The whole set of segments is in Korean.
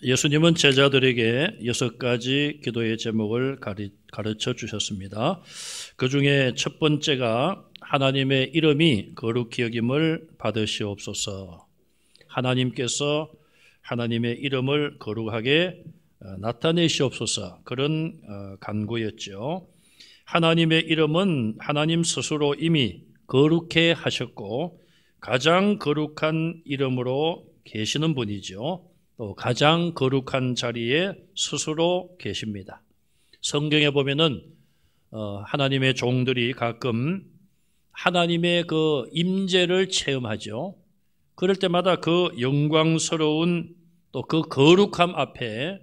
예수님은 제자들에게 6가지 기도의 제목을 가르쳐 주셨습니다. 그 중에 첫 번째가 하나님의 이름이 거룩히 여김을 받으시옵소서. 하나님께서 하나님의 이름을 거룩하게 나타내시옵소서. 그런 간구였죠. 하나님의 이름은 하나님 스스로 이미 거룩해 하셨고 가장 거룩한 이름으로 계시는 분이죠. 또 가장 거룩한 자리에 스스로 계십니다. 성경에 보면은 하나님의 종들이 가끔 하나님의 그 임재를 체험하죠. 그럴 때마다 그 영광스러운 또 그 거룩함 앞에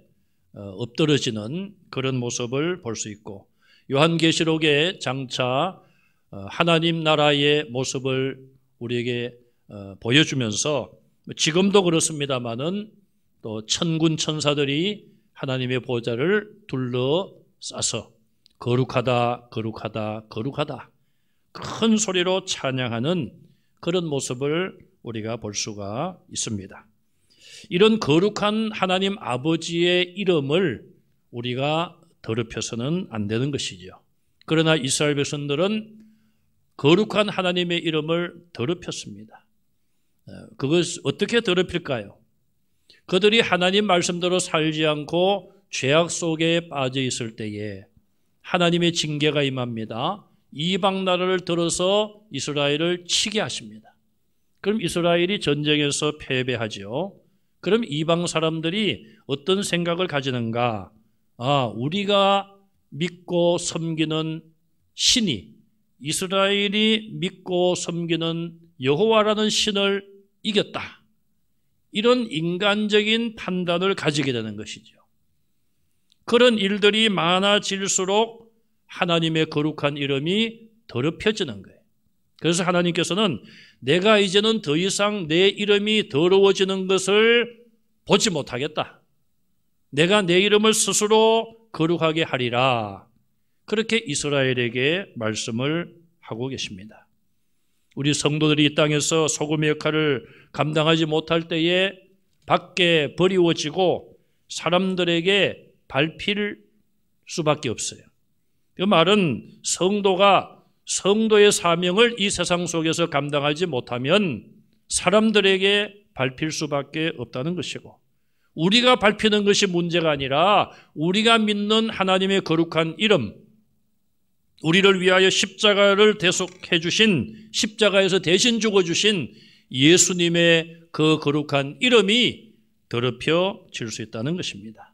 엎드러지는 그런 모습을 볼 수 있고, 요한계시록에 장차 하나님 나라의 모습을 우리에게 보여주면서 지금도 그렇습니다마는 또 천군 천사들이 하나님의 보좌를 둘러싸서 거룩하다 거룩하다 거룩하다 큰 소리로 찬양하는 그런 모습을 우리가 볼 수가 있습니다. 이런 거룩한 하나님 아버지의 이름을 우리가 더럽혀서는 안 되는 것이죠. 그러나 이스라엘 백성들은 거룩한 하나님의 이름을 더럽혔습니다. 그것 어떻게 더럽힐까요? 그들이 하나님 말씀대로 살지 않고 죄악 속에 빠져 있을 때에 하나님의 징계가 임합니다. 이방 나라를 들어서 이스라엘을 치게 하십니다. 그럼 이스라엘이 전쟁에서 패배하죠. 그럼 이방 사람들이 어떤 생각을 가지는가? 우리가 믿고 섬기는 신이, 이스라엘이 믿고 섬기는 여호와라는 신을 이겼다. 이런 인간적인 판단을 가지게 되는 것이죠. 그런 일들이 많아질수록 하나님의 거룩한 이름이 더럽혀지는 거예요. 그래서 하나님께서는 내가 이제는 더 이상 내 이름이 더러워지는 것을 보지 못하겠다. 내가 내 이름을 스스로 거룩하게 하리라. 그렇게 이스라엘에게 말씀을 하고 계십니다. 우리 성도들이 이 땅에서 소금의 역할을 감당하지 못할 때에 밖에 버리워지고 사람들에게 밟힐 수밖에 없어요. 그 말은 성도가 성도의 사명을 이 세상 속에서 감당하지 못하면 사람들에게 밟힐 수밖에 없다는 것이고, 우리가 밟히는 것이 문제가 아니라 우리가 믿는 하나님의 거룩한 이름, 우리를 위하여 십자가를 대속해 주신, 십자가에서 대신 죽어주신 예수님의 그 거룩한 이름이 더럽혀질 수 있다는 것입니다.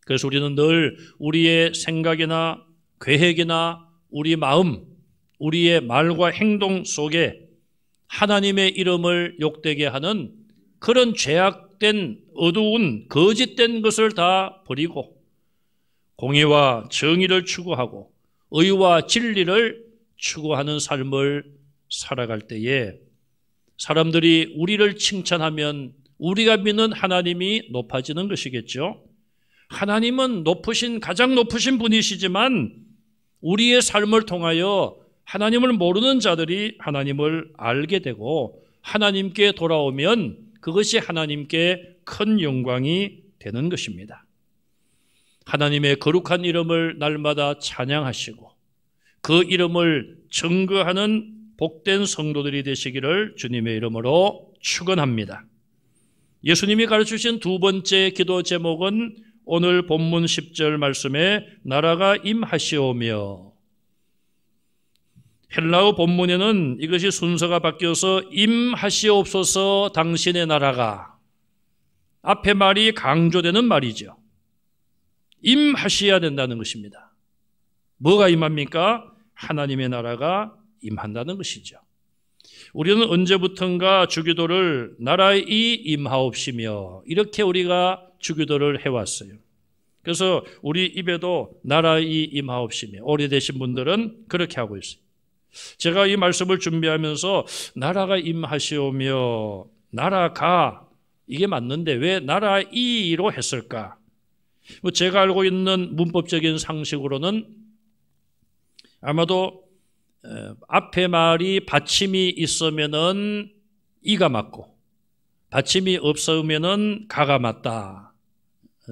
그래서 우리는 늘 우리의 생각이나 계획이나 우리 마음, 우리의 말과 행동 속에 하나님의 이름을 욕되게 하는 그런 죄악된 어두운 거짓된 것을 다 버리고 공의와 정의를 추구하고 의와 진리를 추구하는 삶을 살아갈 때에 사람들이 우리를 칭찬하면 우리가 믿는 하나님이 높아지는 것이겠죠. 하나님은 가장 높으신 분이시지만 우리의 삶을 통하여 하나님을 모르는 자들이 하나님을 알게 되고 하나님께 돌아오면 그것이 하나님께 큰 영광이 되는 것입니다. 하나님의 거룩한 이름을 날마다 찬양하시고 그 이름을 증거하는 복된 성도들이 되시기를 주님의 이름으로 축원합니다. 예수님이 가르치신 두 번째 기도 제목은 오늘 본문 10절 말씀에 나라가 임하시오며, 헬라어 본문에는 이것이 순서가 바뀌어서 임하시옵소서 당신의 나라가, 앞에 말이 강조되는 말이죠. 임하셔야 된다는 것입니다. 뭐가 임합니까? 하나님의 나라가 임한다는 것이죠. 우리는 언제부턴가 주기도를 나라의 임하옵시며 이렇게 우리가 주기도를 해왔어요. 그래서 우리 입에도 나라의 임하옵시며, 오래되신 분들은 그렇게 하고 있어요. 제가 이 말씀을 준비하면서 나라가 임하시오며 나라가 이게 맞는데 왜 나라이로 했을까? 제가 알고 있는 문법적인 상식으로는 아마도 앞에 말이 받침이 있으면은 이가 맞고 받침이 없으면은 가가 맞다.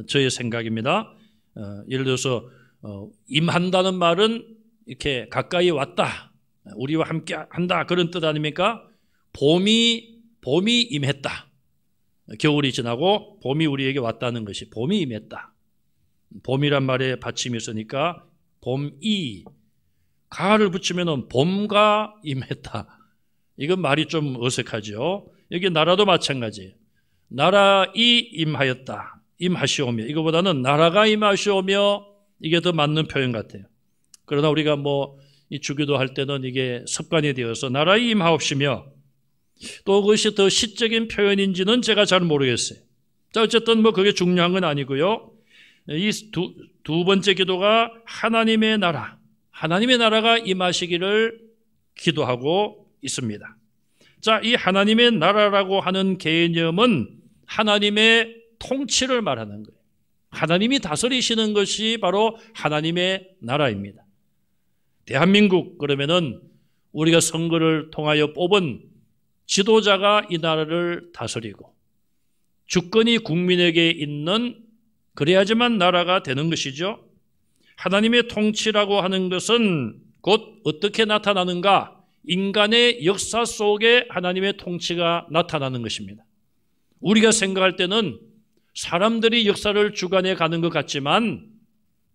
저의 생각입니다. 예를 들어서 임한다는 말은 이렇게 가까이 왔다, 우리와 함께 한다, 그런 뜻 아닙니까? 봄이 임했다. 겨울이 지나고 봄이 우리에게 왔다는 것이 봄이 임했다. 봄이란 말에 받침이 있으니까 봄이, 가를 붙이면 봄가 임했다. 이건 말이 좀 어색하죠. 여기 나라도 마찬가지예요. 나라이 임하였다, 임하시오며, 이거보다는 나라가 임하시오며, 이게 더 맞는 표현 같아요. 그러나 우리가 이 주기도 할 때는 이게 습관이 되어서 나라이 임하옵시며, 또 그것이 더 시적인 표현인지는 제가 잘 모르겠어요. 자, 어쨌든 그게 중요한 건 아니고요. 이 두 번째 기도가 하나님의 나라가 임하시기를 기도하고 있습니다. 자, 이 하나님의 나라라고 하는 개념은 하나님의 통치를 말하는 거예요. 하나님이 다스리시는 것이 바로 하나님의 나라입니다. 대한민국 그러면은 우리가 선거를 통하여 뽑은 지도자가 이 나라를 다스리고 주권이 국민에게 있는, 그래야지만 나라가 되는 것이죠. 하나님의 통치라고 하는 것은 곧 어떻게 나타나는가? 인간의 역사 속에 하나님의 통치가 나타나는 것입니다. 우리가 생각할 때는 사람들이 역사를 주관해 가는 것 같지만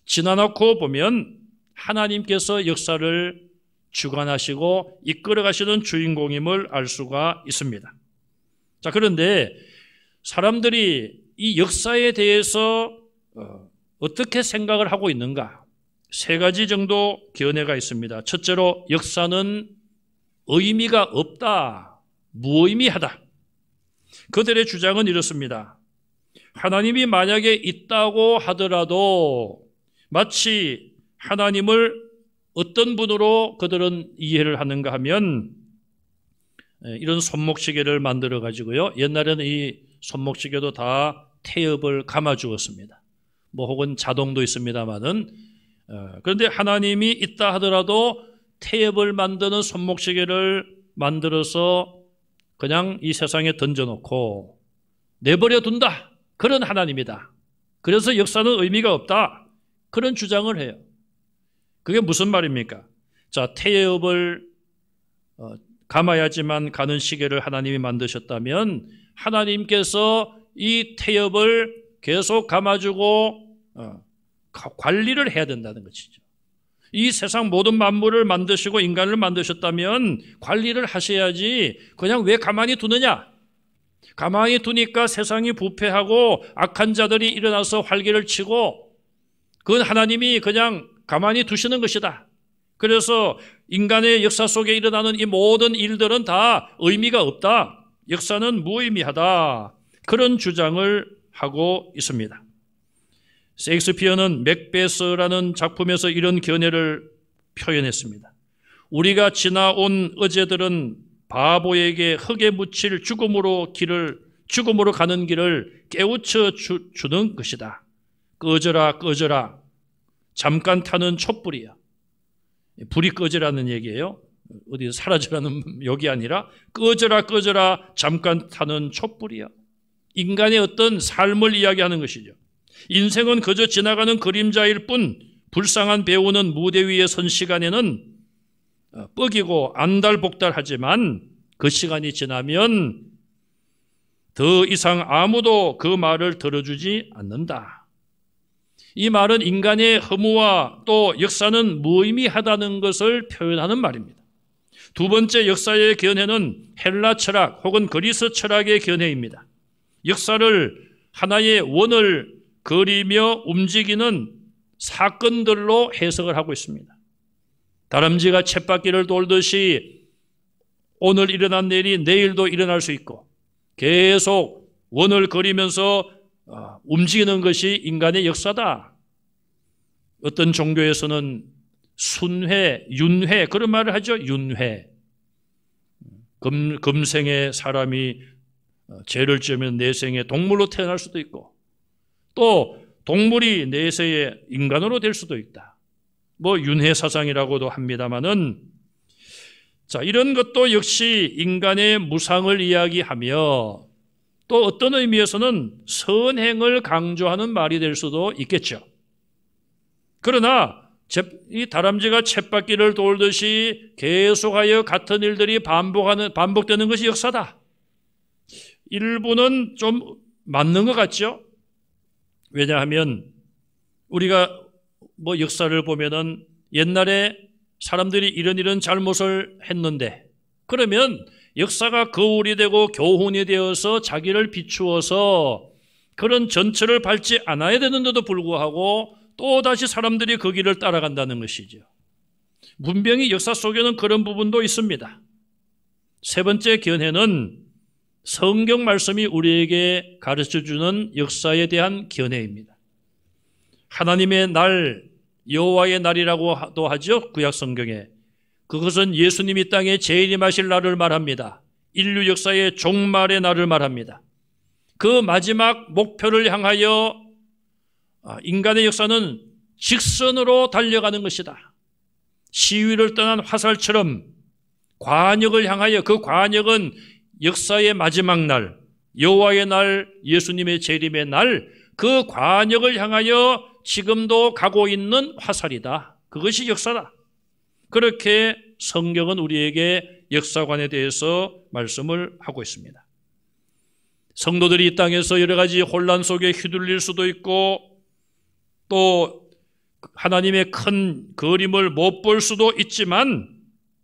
지나놓고 보면 하나님께서 역사를 주관하시고 이끌어 가시는 주인공임을 알 수가 있습니다. 자, 그런데 사람들이 이 역사에 대해서 어떻게 생각을 하고 있는가? 세 가지 정도 견해가 있습니다. 첫째로, 역사는 의미가 없다, 무의미하다. 그들의 주장은 이렇습니다. 하나님이 만약에 있다고 하더라도 마치 하나님을 어떤 분으로 그들은 이해를 하는가 하면 이런 손목시계를 만들어 가지고요. 옛날에는 이 손목시계도 다 태엽을 감아 주었습니다. 혹은 자동도 있습니다만은, 그런데 하나님이 있다 하더라도 태엽을 만드는 손목시계를 만들어서 그냥 이 세상에 던져놓고 내버려 둔다, 그런 하나님이다. 그래서 역사는 의미가 없다, 그런 주장을 해요. 그게 무슨 말입니까? 자, 태엽을 감아야지만 가는 시계를 하나님이 만드셨다면 하나님께서 이 태엽을 계속 감아주고 관리를 해야 된다는 것이죠. 이 세상 모든 만물을 만드시고 인간을 만드셨다면 관리를 하셔야지 그냥 왜 가만히 두느냐? 가만히 두니까 세상이 부패하고 악한 자들이 일어나서 활개를 치고, 그건 하나님이 그냥 가만히 두시는 것이다. 그래서 인간의 역사 속에 일어나는 이 모든 일들은 다 의미가 없다, 역사는 무의미하다, 그런 주장을 하고 있습니다. 셰익스피어는 맥베스라는 작품에서 이런 견해를 표현했습니다. 우리가 지나온 어제들은 바보에게 흙에 묻힐 죽음으로 가는 길을 깨우쳐 주는 것이다. 꺼져라, 꺼져라. 잠깐 타는 촛불이야. 불이 꺼지라는 얘기예요. 어디 사라지라는 욕이 아니라 꺼져라, 꺼져라. 잠깐 타는 촛불이야. 인간의 어떤 삶을 이야기하는 것이죠. 인생은 그저 지나가는 그림자일 뿐, 불쌍한 배우는 무대 위에 선 시간에는 뻐기고 안달복달하지만 그 시간이 지나면 더 이상 아무도 그 말을 들어주지 않는다. 이 말은 인간의 허무와 또 역사는 무의미하다는 것을 표현하는 말입니다. 두 번째 역사의 견해는 헬라 철학 혹은 그리스 철학의 견해입니다. 역사를 하나의 원을 그리며 움직이는 사건들로 해석을 하고 있습니다. 다람쥐가 쳇바퀴를 돌듯이 오늘 일어난 일이 내일도 일어날 수 있고 계속 원을 그리면서 움직이는 것이 인간의 역사다. 어떤 종교에서는 순회, 윤회, 그런 말을 하죠. 윤회. 금생에 사람이 죄를 지으면 내생에 동물로 태어날 수도 있고, 또 동물이 내세에 인간으로 될 수도 있다. 윤회 사상이라고도 합니다만은, 자, 이런 것도 역시 인간의 무상을 이야기하며 또 어떤 의미에서는 선행을 강조하는 말이 될 수도 있겠죠. 그러나 이 다람쥐가 쳇바퀴를 돌듯이 계속하여 같은 일들이 반복되는 것이 역사다. 일부는 좀 맞는 것 같죠. 왜냐하면 우리가 역사를 보면은 옛날에 사람들이 이런 잘못을 했는데, 그러면 역사가 거울이 되고 교훈이 되어서 자기를 비추어서 그런 전철을 밟지 않아야 되는데도 불구하고 또다시 사람들이 그 길을 따라간다는 것이죠. 분명히 역사 속에는 그런 부분도 있습니다. 세 번째 견해는 성경 말씀이 우리에게 가르쳐주는 역사에 대한 견해입니다. 하나님의 날, 여호와의 날이라고도 하죠. 구약 성경에. 그것은 예수님이 땅에 재림하실 날을 말합니다. 인류 역사의 종말의 날을 말합니다. 그 마지막 목표를 향하여 인간의 역사는 직선으로 달려가는 것이다. 시위를 떠난 화살처럼 관역을 향하여, 그 관역은 역사의 마지막 날, 여호와의 날, 예수님의 재림의 날, 그 관역을 향하여 지금도 가고 있는 화살이다. 그것이 역사다. 그렇게 성경은 우리에게 역사관에 대해서 말씀을 하고 있습니다. 성도들이 이 땅에서 여러 가지 혼란 속에 휘둘릴 수도 있고, 또 하나님의 큰 그림을 못 볼 수도 있지만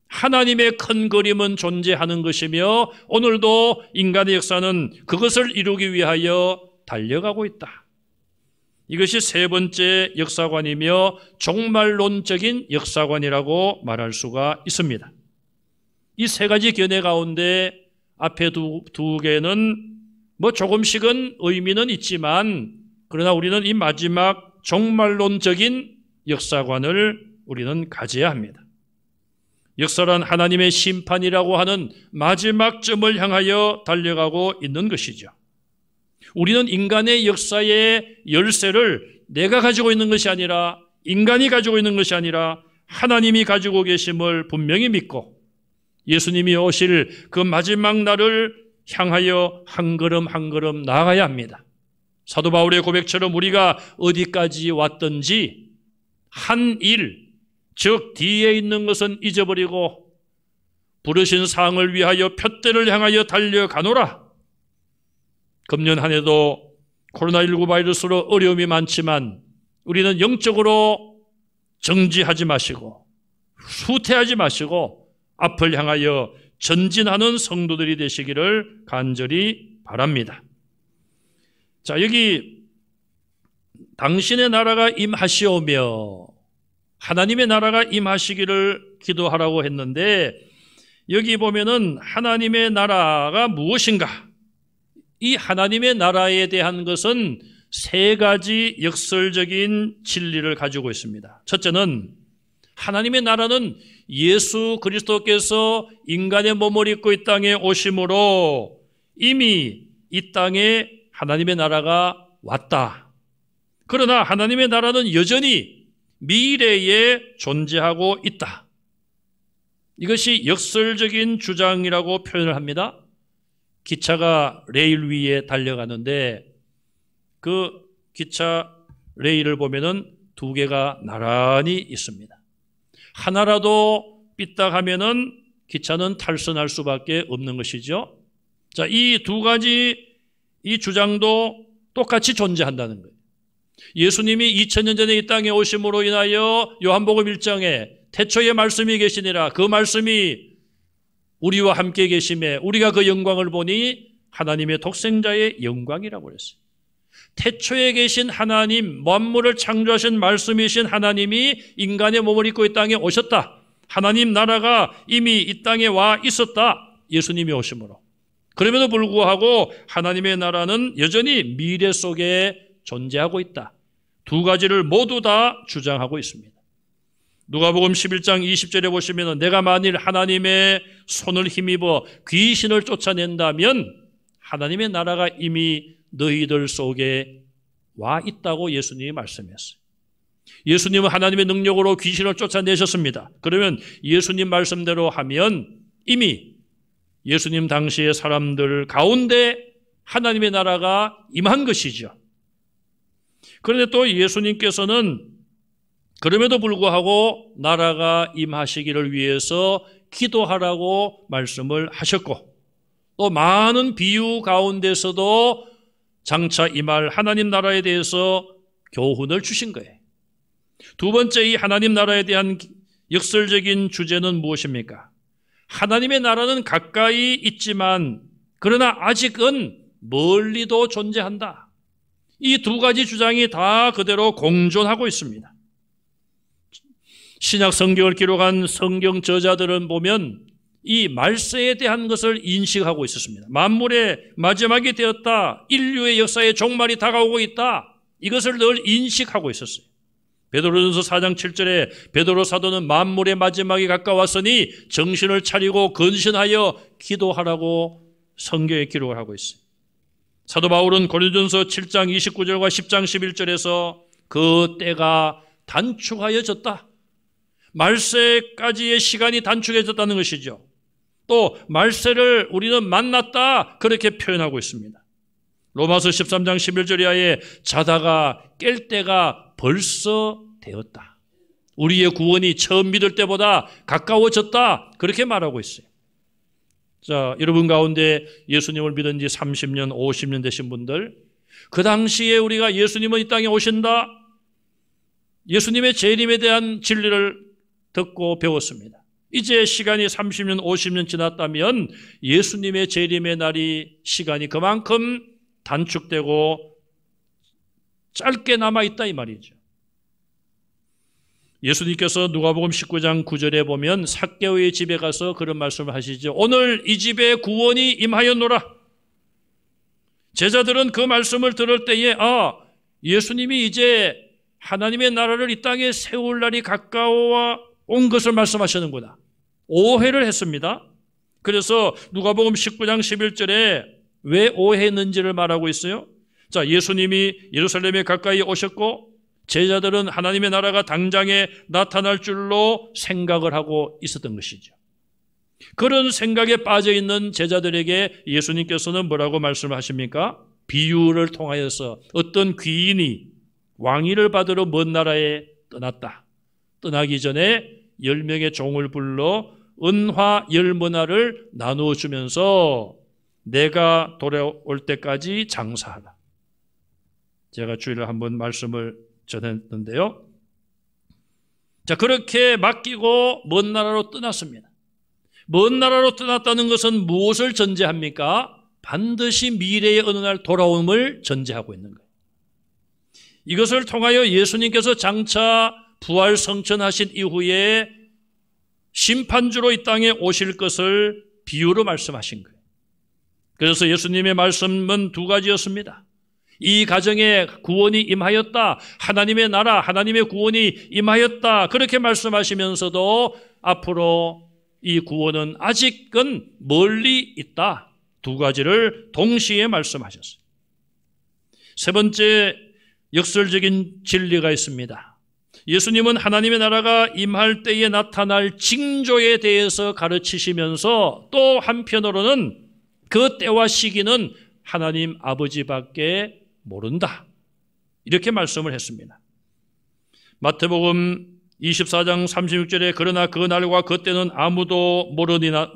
하나님의 큰 그림은 존재하는 것이며 오늘도 인간의 역사는 그것을 이루기 위하여 달려가고 있다. 이것이 세 번째 역사관이며 종말론적인 역사관이라고 말할 수가 있습니다. 이 세 가지 견해 가운데 앞에 두 개는 조금씩은 의미는 있지만, 그러나 우리는 이 마지막 종말론적인 역사관을 우리는 가져야 합니다. 역사란 하나님의 심판이라고 하는 마지막 점을 향하여 달려가고 있는 것이죠. 우리는 인간의 역사의 열쇠를 내가 가지고 있는 것이 아니라, 인간이 가지고 있는 것이 아니라 하나님이 가지고 계심을 분명히 믿고 예수님이 오실 그 마지막 날을 향하여 한 걸음 한 걸음 나아가야 합니다. 사도 바울의 고백처럼 우리가 어디까지 왔든지 한 일, 즉 뒤에 있는 것은 잊어버리고 부르신 상을 위하여 푯대를 향하여 달려가노라. 금년 한 해도 코로나19 바이러스로 어려움이 많지만 우리는 영적으로 정지하지 마시고 후퇴하지 마시고 앞을 향하여 전진하는 성도들이 되시기를 간절히 바랍니다. 자, 여기 당신의 나라가 임하시오며 하나님의 나라가 임하시기를 기도하라고 했는데, 여기 보면은 하나님의 나라가 무엇인가? 이 하나님의 나라에 대한 것은 세 가지 역설적인 진리를 가지고 있습니다. 첫째는 하나님의 나라는 예수 그리스도께서 인간의 몸을 입고 이 땅에 오심으로 이미 이 땅에 하나님의 나라가 왔다. 그러나 하나님의 나라는 여전히 미래에 존재하고 있다. 이것이 역설적인 주장이라고 표현을 합니다. 기차가 레일 위에 달려가는데 그 기차 레일을 보면은 두 개가 나란히 있습니다. 하나라도 삐딱하면은 기차는 탈선할 수밖에 없는 것이죠. 자, 이 두 가지 이 주장도 똑같이 존재한다는 거예요. 예수님이 2000년 전에 이 땅에 오심으로 인하여 요한복음 1장에 태초에 말씀이 계시니라, 그 말씀이 우리와 함께 계심에 우리가 그 영광을 보니 하나님의 독생자의 영광이라고 그랬어요. 태초에 계신 하나님, 만물을 창조하신 말씀이신 하나님이 인간의 몸을 입고 이 땅에 오셨다. 하나님 나라가 이미 이 땅에 와 있었다. 예수님이 오심으로. 그럼에도 불구하고 하나님의 나라는 여전히 미래 속에 존재하고 있다. 두 가지를 모두 다 주장하고 있습니다. 누가복음 11장 20절에 보시면 내가 만일 하나님의 손을 힘입어 귀신을 쫓아낸다면 하나님의 나라가 이미 너희들 속에 와 있다고 예수님이 말씀했어요. 예수님은 하나님의 능력으로 귀신을 쫓아내셨습니다. 그러면 예수님 말씀대로 하면 이미 예수님 당시의 사람들 가운데 하나님의 나라가 임한 것이죠. 그런데 또 예수님께서는 그럼에도 불구하고 나라가 임하시기를 위해서 기도하라고 말씀을 하셨고, 또 많은 비유 가운데서도 장차 임할 하나님 나라에 대해서 교훈을 주신 거예요. 두 번째, 이 하나님 나라에 대한 역설적인 주제는 무엇입니까? 하나님의 나라는 가까이 있지만 그러나 아직은 멀리도 존재한다. 이 두 가지 주장이 다 그대로 공존하고 있습니다. 신약 성경을 기록한 성경 저자들은 보면 이 말세에 대한 것을 인식하고 있었습니다. 만물의 마지막이 되었다. 인류의 역사의 종말이 다가오고 있다. 이것을 늘 인식하고 있었어요. 베드로전서 4장 7절에 베드로 사도는 만물의 마지막이 가까웠으니 정신을 차리고 근신하여 기도하라고 성경에 기록을 하고 있어요. 사도 바울은 고린도전서 7장 29절과 10장 11절에서 그 때가 단축하여졌다. 말세까지의 시간이 단축해졌다는 것이죠. 또 말세를 우리는 만났다, 그렇게 표현하고 있습니다. 로마서 13장 11절 이하에 자다가 깰 때가 벌써 되었다. 우리의 구원이 처음 믿을 때보다 가까워졌다, 그렇게 말하고 있어요. 자, 여러분 가운데 예수님을 믿은 지 30년, 50년 되신 분들, 그 당시에 우리가 예수님은 이 땅에 오신다, 예수님의 재림에 대한 진리를 듣고 배웠습니다. 이제 시간이 30년, 50년 지났다면 예수님의 재림의 날이 시간이 그만큼 단축되고 짧게 남아있다, 이 말이죠. 예수님께서 누가복음 19장 9절에 보면 삭개오의 집에 가서 그런 말씀을 하시죠. 오늘 이 집에 구원이 임하였노라. 제자들은 그 말씀을 들을 때에 예수님이 이제 하나님의 나라를 이 땅에 세울 날이 가까워 온 것을 말씀하시는구나. 오해를 했습니다. 그래서 누가복음 19장 11절에 왜 오해했는지를 말하고 있어요. 자, 예수님이 예루살렘에 가까이 오셨고 제자들은 하나님의 나라가 당장에 나타날 줄로 생각을 하고 있었던 것이죠. 그런 생각에 빠져있는 제자들에게 예수님께서는 뭐라고 말씀하십니까? 비유를 통하여서 어떤 귀인이 왕위를 받으러 먼 나라에 떠났다. 떠나기 전에 10명의 종을 불러 은화 10문화를 나누어 주면서 내가 돌아올 때까지 장사하라. 제가 주일에 한번 말씀을 전했는데요. 자, 그렇게 맡기고 먼 나라로 떠났습니다. 먼 나라로 떠났다는 것은 무엇을 전제합니까? 반드시 미래의 어느 날 돌아옴을 전제하고 있는 거예요. 이것을 통하여 예수님께서 장차 부활 성천하신 이후에 심판주로 이 땅에 오실 것을 비유로 말씀하신 거예요. 그래서 예수님의 말씀은 두 가지였습니다. 이 가정에 구원이 임하였다. 하나님의 나라, 하나님의 구원이 임하였다. 그렇게 말씀하시면서도 앞으로 이 구원은 아직은 멀리 있다. 두 가지를 동시에 말씀하셨어요. 세 번째 역설적인 진리가 있습니다. 예수님은 하나님의 나라가 임할 때에 나타날 징조에 대해서 가르치시면서 또 한편으로는 그 때와 시기는 하나님 아버지밖에 모른다. 이렇게 말씀을 했습니다. 마태복음 24장 36절에 그러나 그 날과 그 때는 아무도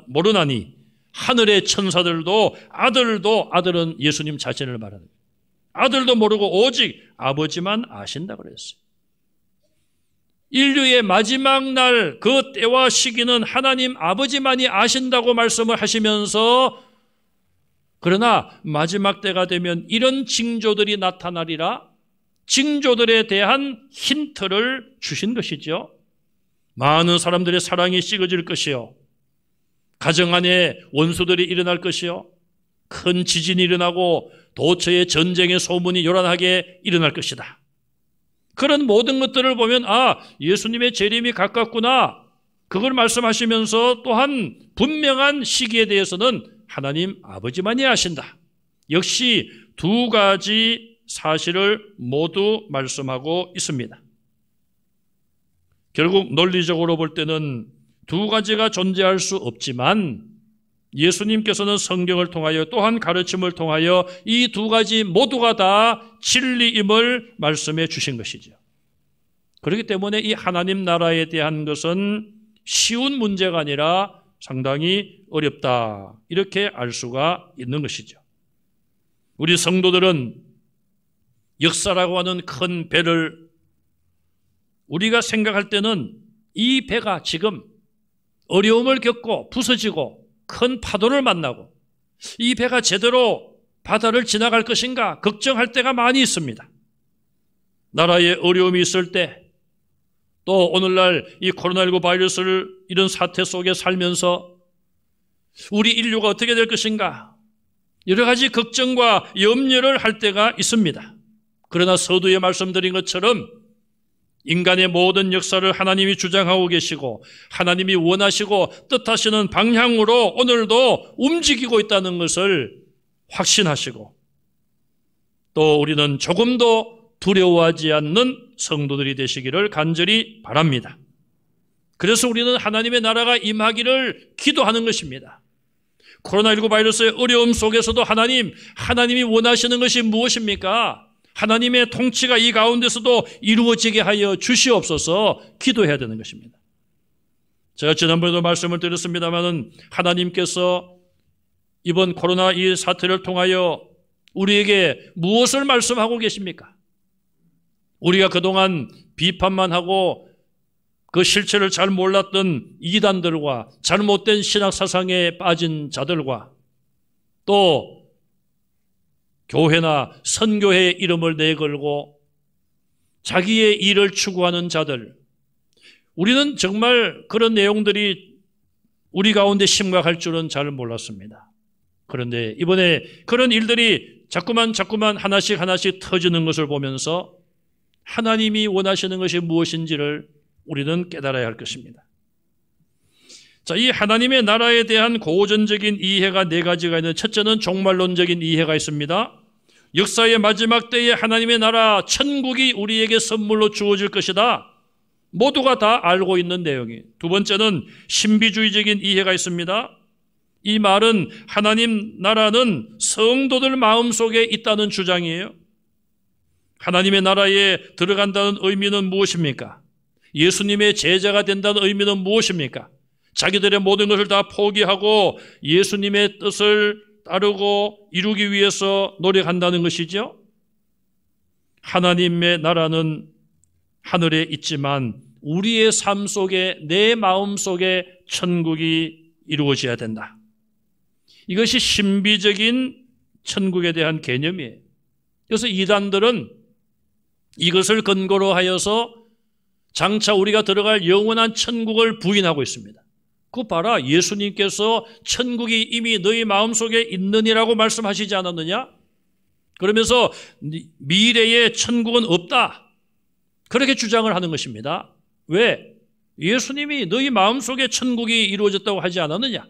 모르나니 하늘의 천사들도 아들은 예수님 자신을 말하는 거예요. 아들도 모르고 오직 아버지만 아신다 그랬어요. 인류의 마지막 날 그 때와 시기는 하나님 아버지만이 아신다고 말씀을 하시면서 그러나 마지막 때가 되면 이런 징조들이 나타나리라, 징조들에 대한 힌트를 주신 것이죠. 많은 사람들의 사랑이 식어질 것이요, 가정 안에 원수들이 일어날 것이요, 큰 지진이 일어나고 도처에 전쟁의 소문이 요란하게 일어날 것이다. 그런 모든 것들을 보면 예수님의 재림이 가깝구나, 그걸 말씀하시면서 또한 분명한 시기에 대해서는 하나님 아버지만이 아신다. 역시 두 가지 사실을 모두 말씀하고 있습니다. 결국 논리적으로 볼 때는 두 가지가 존재할 수 없지만 예수님께서는 성경을 통하여 또한 가르침을 통하여 이 두 가지 모두가 다 진리임을 말씀해 주신 것이죠. 그렇기 때문에 이 하나님 나라에 대한 것은 쉬운 문제가 아니라 상당히 어렵다, 이렇게 알 수가 있는 것이죠. 우리 성도들은 역사라고 하는 큰 배를 우리가 생각할 때는 이 배가 지금 어려움을 겪고 부서지고 큰 파도를 만나고 이 배가 제대로 바다를 지나갈 것인가 걱정할 때가 많이 있습니다. 나라에 어려움이 있을 때, 또 오늘날 이 코로나19 바이러스를 이런 사태 속에 살면서 우리 인류가 어떻게 될 것인가 여러 가지 걱정과 염려를 할 때가 있습니다. 그러나 서두에 말씀드린 것처럼 인간의 모든 역사를 하나님이 주장하고 계시고 하나님이 원하시고 뜻하시는 방향으로 오늘도 움직이고 있다는 것을 확신하시고, 또 우리는 조금도 두려워하지 않는 성도들이 되시기를 간절히 바랍니다. 그래서 우리는 하나님의 나라가 임하기를 기도하는 것입니다. 코로나19 바이러스의 어려움 속에서도 하나님이 원하시는 것이 무엇입니까? 하나님의 통치가 이 가운데서도 이루어지게 하여 주시옵소서 기도해야 되는 것입니다. 제가 지난번에도 말씀을 드렸습니다마는 하나님께서 이번 코로나 이 사태를 통하여 우리에게 무엇을 말씀하고 계십니까? 우리가 그동안 비판만 하고 그 실체를 잘 몰랐던 이단들과 잘못된 신학 사상에 빠진 자들과 또 교회나 선교회의 이름을 내걸고 자기의 일을 추구하는 자들, 우리는 정말 그런 내용들이 우리 가운데 심각할 줄은 잘 몰랐습니다. 그런데 이번에 그런 일들이 자꾸만 하나씩 터지는 것을 보면서 하나님이 원하시는 것이 무엇인지를 우리는 깨달아야 할 것입니다. 자, 이 하나님의 나라에 대한 고전적인 이해가 네 가지가 있는, 첫째는 종말론적인 이해가 있습니다. 역사의 마지막 때에 하나님의 나라 천국이 우리에게 선물로 주어질 것이다, 모두가 다 알고 있는 내용이에요. 두 번째는 신비주의적인 이해가 있습니다. 이 말은 하나님 나라는 성도들 마음속에 있다는 주장이에요. 하나님의 나라에 들어간다는 의미는 무엇입니까? 예수님의 제자가 된다는 의미는 무엇입니까? 자기들의 모든 것을 다 포기하고 예수님의 뜻을 따르고 이루기 위해서 노력한다는 것이죠. 하나님의 나라는 하늘에 있지만 우리의 삶 속에, 내 마음 속에 천국이 이루어져야 된다. 이것이 신비적인 천국에 대한 개념이에요. 그래서 이단들은 이것을 근거로 하여서 장차 우리가 들어갈 영원한 천국을 부인하고 있습니다. 그거 봐라, 예수님께서 천국이 이미 너희 마음속에 있느니라고 말씀하시지 않았느냐? 그러면서 미래에 천국은 없다, 그렇게 주장을 하는 것입니다. 왜? 예수님이 너희 마음속에 천국이 이루어졌다고 하지 않았느냐?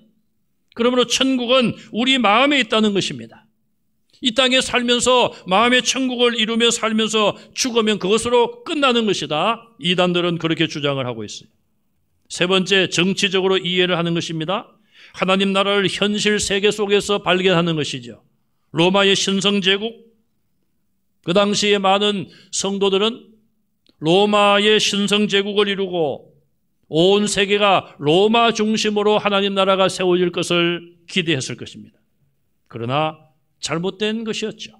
그러므로 천국은 우리 마음에 있다는 것입니다. 이 땅에 살면서 마음의 천국을 이루며 살면서 죽으면 그것으로 끝나는 것이다. 이단들은 그렇게 주장을 하고 있어요. 세 번째, 정치적으로 이해를 하는 것입니다. 하나님 나라를 현실 세계 속에서 발견하는 것이죠. 로마의 신성제국, 그 당시에 많은 성도들은 로마의 신성제국을 이루고 온 세계가 로마 중심으로 하나님 나라가 세워질 것을 기대했을 것입니다. 그러나 잘못된 것이었죠.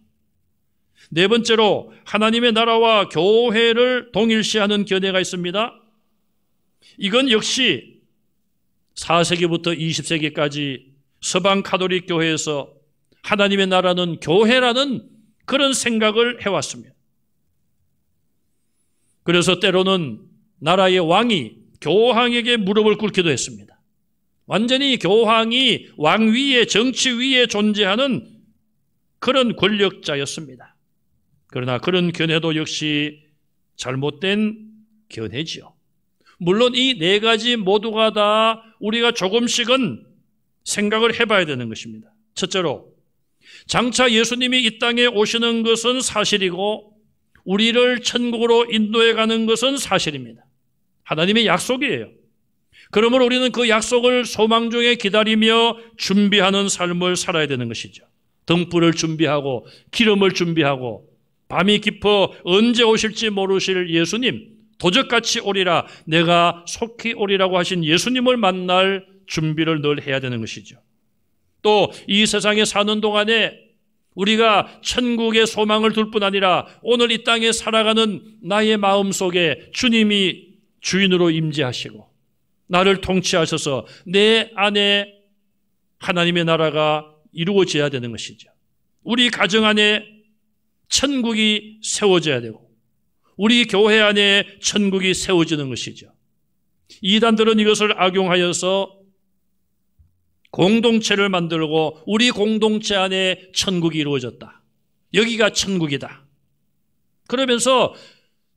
네 번째로 하나님의 나라와 교회를 동일시하는 견해가 있습니다. 이건 역시 4세기부터 20세기까지 서방 카톨릭 교회에서 하나님의 나라는 교회라는 그런 생각을 해왔습니다. 그래서 때로는 나라의 왕이 교황에게 무릎을 꿇기도 했습니다. 완전히 교황이 왕 위에, 정치 위에 존재하는 그런 권력자였습니다. 그러나 그런 견해도 역시 잘못된 견해지요. 물론 이 네 가지 모두가 다 우리가 조금씩은 생각을 해봐야 되는 것입니다. 첫째로, 장차 예수님이 이 땅에 오시는 것은 사실이고 우리를 천국으로 인도해 가는 것은 사실입니다. 하나님의 약속이에요. 그러므로 우리는 그 약속을 소망 중에 기다리며 준비하는 삶을 살아야 되는 것이죠. 등불을 준비하고 기름을 준비하고 밤이 깊어 언제 오실지 모르실 예수님, 도적같이 오리라, 내가 속히 오리라고 하신 예수님을 만날 준비를 늘 해야 되는 것이죠. 또 이 세상에 사는 동안에 우리가 천국의 소망을 둘 뿐 아니라 오늘 이 땅에 살아가는 나의 마음 속에 주님이 주인으로 임재하시고 나를 통치하셔서 내 안에 하나님의 나라가 이루어져야 되는 것이죠. 우리 가정 안에 천국이 세워져야 되고 우리 교회 안에 천국이 세워지는 것이죠. 이단들은 이것을 악용하여서 공동체를 만들고 우리 공동체 안에 천국이 이루어졌다. 여기가 천국이다. 그러면서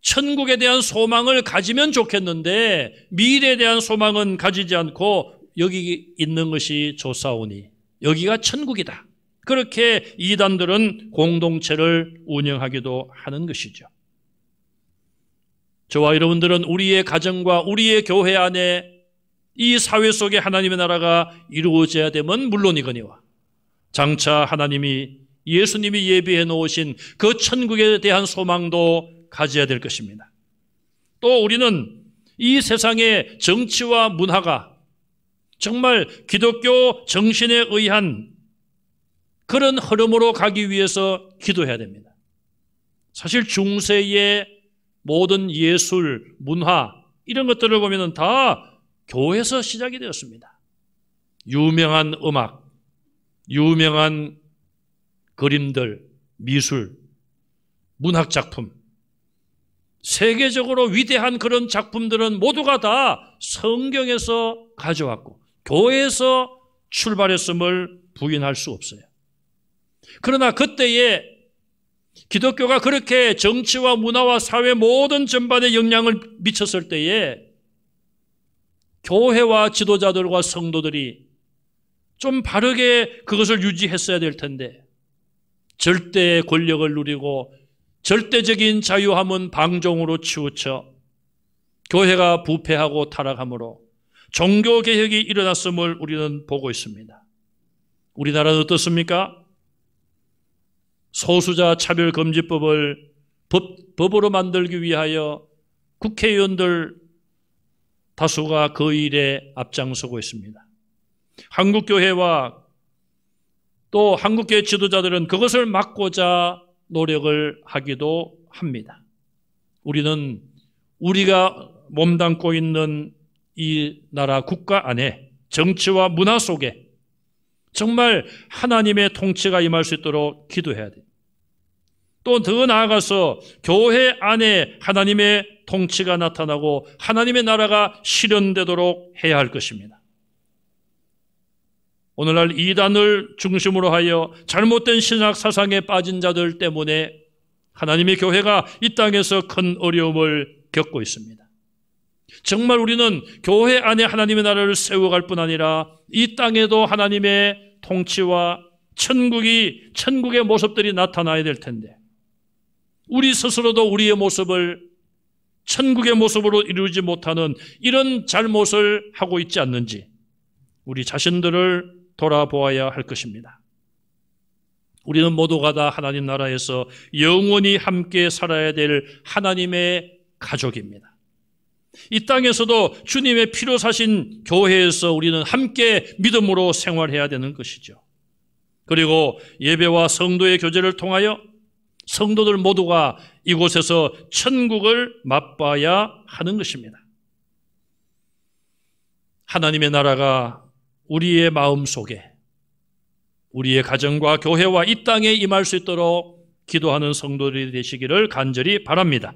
천국에 대한 소망을 가지면 좋겠는데 미래에 대한 소망은 가지지 않고 여기 있는 것이 좋사오니 여기가 천국이다. 그렇게 이단들은 공동체를 운영하기도 하는 것이죠. 저와 여러분들은 우리의 가정과 우리의 교회 안에 이 사회 속에 하나님의 나라가 이루어져야 되면 물론이거니와 장차 하나님이 예수님이 예비해 놓으신 그 천국에 대한 소망도 가져야 될 것입니다. 또 우리는 이 세상의 정치와 문화가 정말 기독교 정신에 의한 그런 흐름으로 가기 위해서 기도해야 됩니다. 사실 중세의 모든 예술, 문화 이런 것들을 보면 다 교회에서 시작이 되었습니다. 유명한 음악, 유명한 그림들, 미술, 문학작품, 세계적으로 위대한 그런 작품들은 모두가 다 성경에서 가져왔고 교회에서 출발했음을 부인할 수 없어요. 그러나 그때에 기독교가 그렇게 정치와 문화와 사회 모든 전반에 영향을 미쳤을 때에 교회와 지도자들과 성도들이 좀 바르게 그것을 유지했어야 될 텐데 절대의 권력을 누리고 절대적인 자유함은 방종으로 치우쳐 교회가 부패하고 타락함으로 종교개혁이 일어났음을 우리는 보고 있습니다. 우리나라는 어떻습니까? 소수자 차별금지법을 법으로 만들기 위하여 국회의원들 다수가 그 일에 앞장서고 있습니다. 한국교회와 또 한국교회 지도자들은 그것을 막고자 노력을 하기도 합니다. 우리는 우리가 몸담고 있는 이 나라 국가 안에 정치와 문화 속에 정말 하나님의 통치가 임할 수 있도록 기도해야 돼요. 또 더 나아가서 교회 안에 하나님의 통치가 나타나고 하나님의 나라가 실현되도록 해야 할 것입니다. 오늘날 이단을 중심으로 하여 잘못된 신학 사상에 빠진 자들 때문에 하나님의 교회가 이 땅에서 큰 어려움을 겪고 있습니다. 정말 우리는 교회 안에 하나님의 나라를 세워갈 뿐 아니라 이 땅에도 하나님의 통치와 천국의 모습들이 나타나야 될 텐데 우리 스스로도 우리의 모습을 천국의 모습으로 이루지 못하는 이런 잘못을 하고 있지 않는지 우리 자신들을 돌아보아야 할 것입니다. 우리는 모두가 다 하나님 나라에서 영원히 함께 살아야 될 하나님의 가족입니다. 이 땅에서도 주님의 피로 사신 교회에서 우리는 함께 믿음으로 생활해야 되는 것이죠. 그리고 예배와 성도의 교제를 통하여 성도들 모두가 이곳에서 천국을 맛봐야 하는 것입니다. 하나님의 나라가 우리의 마음 속에 우리의 가정과 교회와 이 땅에 임할 수 있도록 기도하는 성도들이 되시기를 간절히 바랍니다.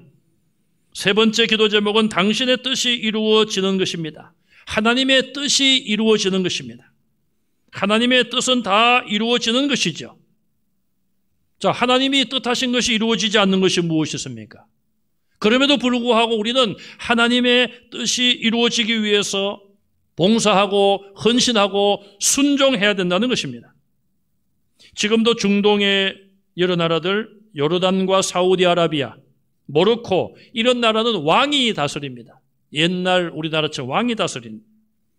세 번째 기도 제목은 당신의 뜻이 이루어지는 것입니다. 하나님의 뜻이 이루어지는 것입니다. 하나님의 뜻은 다 이루어지는 것이죠. 자, 하나님이 뜻하신 것이 이루어지지 않는 것이 무엇이십니까? 그럼에도 불구하고 우리는 하나님의 뜻이 이루어지기 위해서 봉사하고 헌신하고 순종해야 된다는 것입니다. 지금도 중동의 여러 나라들, 요르단과 사우디아라비아, 모로코 이런 나라는 왕이 다스립니다. 옛날 우리나라처럼 왕이 다스립니다.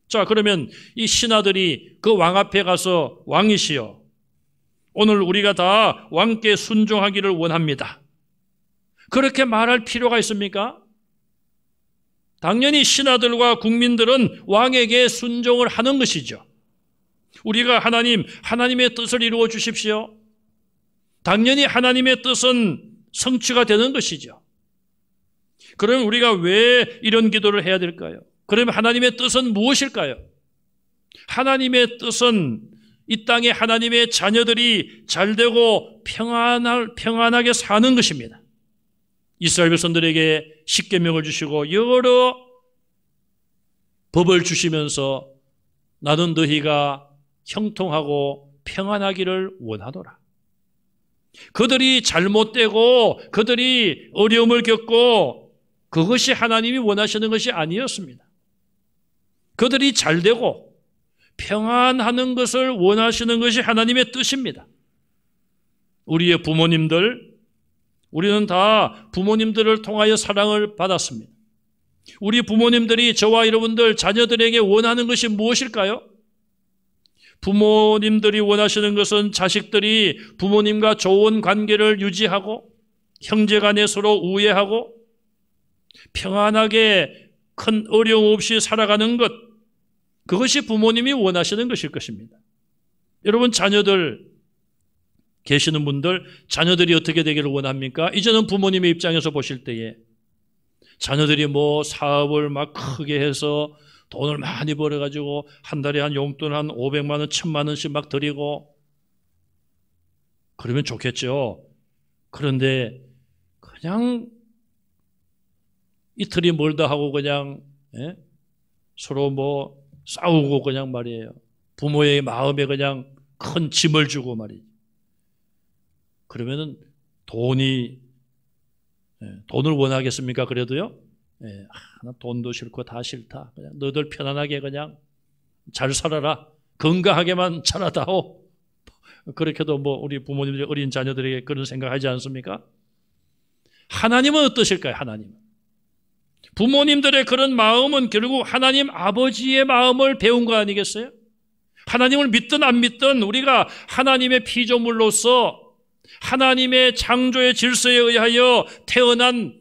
자, 그러면 이 신하들이 그 왕 앞에 가서 왕이시여, 오늘 우리가 다 왕께 순종하기를 원합니다. 그렇게 말할 필요가 있습니까? 당연히 신하들과 국민들은 왕에게 순종을 하는 것이죠. 우리가 하나님의 뜻을 이루어 주십시오. 당연히 하나님의 뜻은 성취가 되는 것이죠. 그러면 우리가 왜 이런 기도를 해야 될까요? 그러면 하나님의 뜻은 무엇일까요? 하나님의 뜻은 이 땅에 하나님의 자녀들이 잘되고 평안하게 사는 것입니다. 이스라엘 백성들에게 십계명을 주시고 여러 법을 주시면서 나는 너희가 형통하고 평안하기를 원하노라. 그들이 잘못되고 그들이 어려움을 겪고 그것이 하나님이 원하시는 것이 아니었습니다. 그들이 잘되고 평안하는 것을 원하시는 것이 하나님의 뜻입니다. 우리의 부모님들, 우리는 다 부모님들을 통하여 사랑을 받았습니다. 우리 부모님들이 저와 여러분들 자녀들에게 원하는 것이 무엇일까요? 부모님들이 원하시는 것은 자식들이 부모님과 좋은 관계를 유지하고 형제간에 서로 우애하고 평안하게 큰 어려움 없이 살아가는 것, 그것이 부모님이 원하시는 것일 것입니다. 여러분, 자녀들 계시는 분들, 자녀들이 어떻게 되기를 원합니까? 이제는 부모님의 입장에서 보실 때에 자녀들이 뭐 사업을 막 크게 해서 돈을 많이 벌어가지고 한 달에 한 용돈 한 500만 원, 1000만 원씩 막 드리고 그러면 좋겠죠. 그런데 그냥 이틀이 멀다 하고 그냥 서로 뭐 싸우고 그냥 말이에요. 부모의 마음에 그냥 큰 짐을 주고 말이에요. 그러면은 돈을 원하겠습니까? 그래도요. 나 돈도 싫고 다 싫다. 그냥 너들 편안하게 그냥 잘 살아라. 건강하게만 자라다오. 그렇게도 뭐 우리 부모님들이 어린 자녀들에게 그런 생각하지 않습니까? 하나님은 어떠실까요? 하나님은. 부모님들의 그런 마음은 결국 하나님 아버지의 마음을 배운 거 아니겠어요? 하나님을 믿든 안 믿든 우리가 하나님의 피조물로서 하나님의 창조의 질서에 의하여 태어난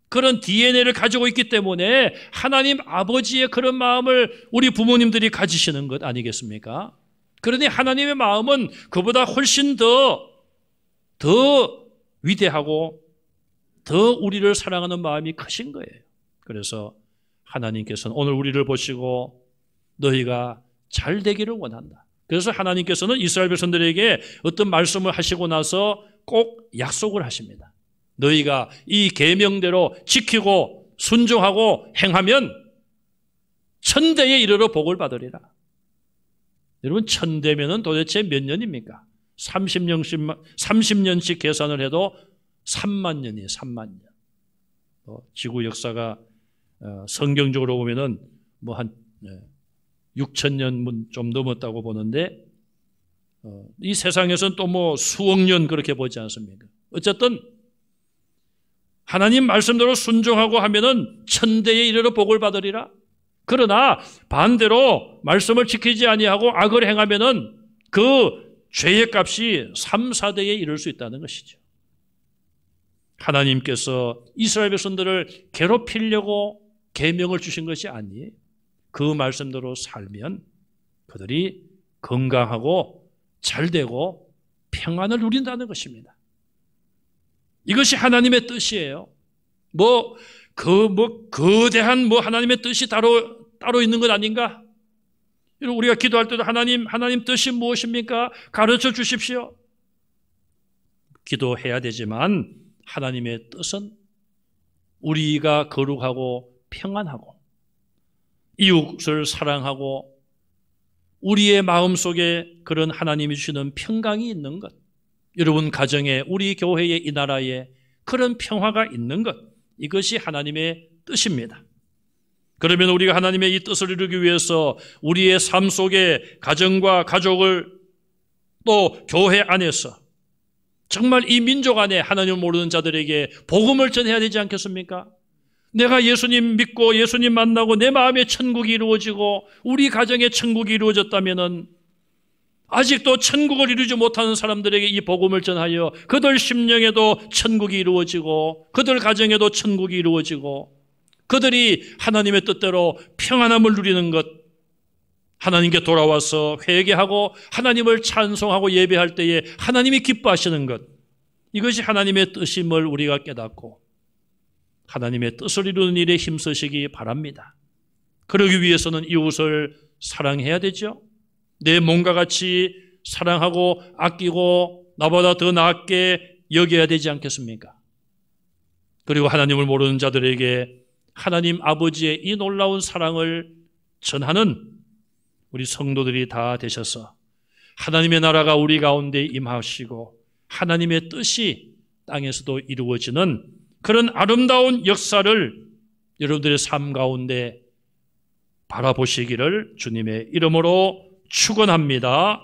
그런 DNA를 가지고 있기 때문에 하나님 아버지의 그런 마음을 우리 부모님들이 가지시는 것 아니겠습니까? 그러니 하나님의 마음은 그보다 훨씬 더 위대하고 더 우리를 사랑하는 마음이 크신 거예요. 그래서 하나님께서는 오늘 우리를 보시고 너희가 잘 되기를 원한다. 그래서 하나님께서는 이스라엘 백성들에게 어떤 말씀을 하시고 나서 꼭 약속을 하십니다. 너희가 이 계명대로 지키고 순종하고 행하면 천대에 이르러 복을 받으리라. 여러분, 천대면은 도대체 몇 년입니까? 30년씩 계산을 해도 3만 년이에요. 3만 년. 지구 역사가 성경적으로 보면은 뭐 한 6,000년 좀 넘었다고 보는데 이 세상에서는 또 뭐 수억 년 그렇게 보지 않습니까? 어쨌든 하나님 말씀대로 순종하고 하면은 천대에 이르러 복을 받으리라. 그러나 반대로 말씀을 지키지 아니하고 악을 행하면은 그 죄의 값이 3, 4대에 이를 수 있다는 것이죠. 하나님께서 이스라엘 백성들을 괴롭히려고 계명을 주신 것이 아니에요. 그 말씀대로 살면 그들이 건강하고 잘되고 평안을 누린다는 것입니다. 이것이 하나님의 뜻이에요. 거대한 하나님의 뜻이 따로 있는 것 아닌가? 우리가 기도할 때도 하나님 뜻이 무엇입니까? 가르쳐 주십시오. 기도해야 되지만 하나님의 뜻은 우리가 거룩하고 평안하고 이웃을 사랑하고 우리의 마음속에 그런 하나님이 주시는 평강이 있는 것, 여러분 가정에, 우리 교회에, 이 나라에 그런 평화가 있는 것, 이것이 하나님의 뜻입니다. 그러면 우리가 하나님의 이 뜻을 이루기 위해서 우리의 삶 속에 가정과 가족을 또 교회 안에서 정말 이 민족 안에 하나님을 모르는 자들에게 복음을 전해야 되지 않겠습니까? 내가 예수님 믿고 예수님 만나고 내 마음에 천국이 이루어지고 우리 가정에 천국이 이루어졌다면은 아직도 천국을 이루지 못하는 사람들에게 이 복음을 전하여 그들 심령에도 천국이 이루어지고 그들 가정에도 천국이 이루어지고 그들이 하나님의 뜻대로 평안함을 누리는 것, 하나님께 돌아와서 회개하고 하나님을 찬송하고 예배할 때에 하나님이 기뻐하시는 것, 이것이 하나님의 뜻임을 우리가 깨닫고 하나님의 뜻을 이루는 일에 힘쓰시기 바랍니다. 그러기 위해서는 이웃을 사랑해야 되죠. 내 몸과 같이 사랑하고 아끼고 나보다 더 낫게 여겨야 되지 않겠습니까? 그리고 하나님을 모르는 자들에게 하나님 아버지의 이 놀라운 사랑을 전하는 우리 성도들이 다 되셔서 하나님의 나라가 우리 가운데 임하시고 하나님의 뜻이 땅에서도 이루어지는 그런 아름다운 역사를 여러분들의 삶 가운데 바라보시기를 주님의 이름으로 축원합니다.